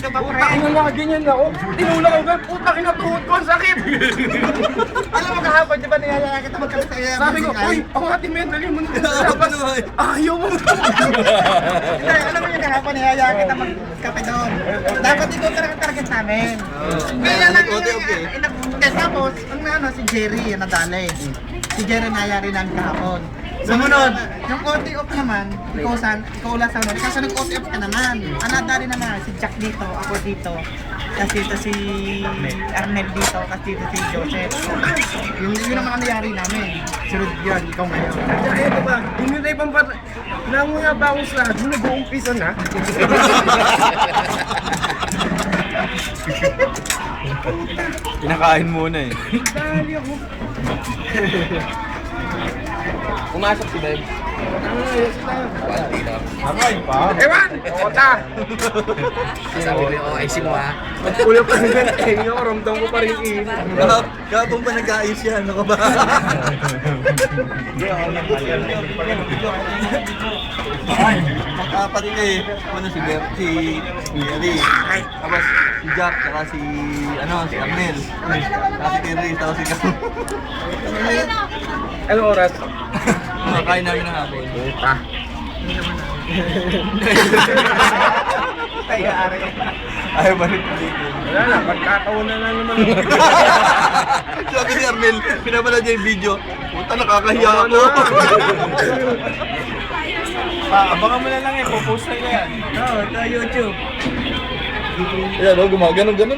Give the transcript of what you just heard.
ka pa, pre. Putang ina nga, ganyan ako. Tinulak ako, putang ina tuhod ko, ang sakit. Alam mo kahapon, di ba niyayaya kita magkabit sa iya? Sabi ko, uy, ako nga teammate, dali mo na. Dapat, ayaw mo. Hindi, alam mo yung kahapon, niyayaya kita magkape doon. Dapat ikaw talaga target namin. Kaya lang tapos, ang si Jerry, yung nadali. Si Jerry nayari namin kahapon. Sumunod, yung OT off naman, ikaw ulas sa naman. Kasi nag-OT off ka naman. Ang nadali naman, si Jack dito, ako dito. Kasi dito si Arnel dito, kasi dito si Joseph. Yun naman ang nangyari namin. Sunod yun, ikaw ngayon. Kaya ito ba, hindi na ibang part. Nanguya ba akong slot? Doon nag-uumpisa na. Kinakain muna eh. Dali ako. Pumasok si Beb. Ayos na. Walti lang. Aray pa. Ewan! Ota! Sabi ko yung OIC mo ha. Magpula pa rin yan. Eh, yung ramdam ko pa rin init. Kapag pa nag-aayos yan, ano ka ba? Apat eh. Ano si Beb? Si Jerry. Tapos si Jack, saka si Arnel. Saka si Terry, saka si Gao. Anong oras? Makakain namin ng hapon. Puta. Ayaw ba rin paligid? Wala na, pagkatawanan na naman. Sabi ni Arnel, pinapanood niya yung video. Puta, nakakahiya ako. Abangan mo na lang eh, pupost na yan. Oo, sa YouTube. Yan, gumagano-ganon.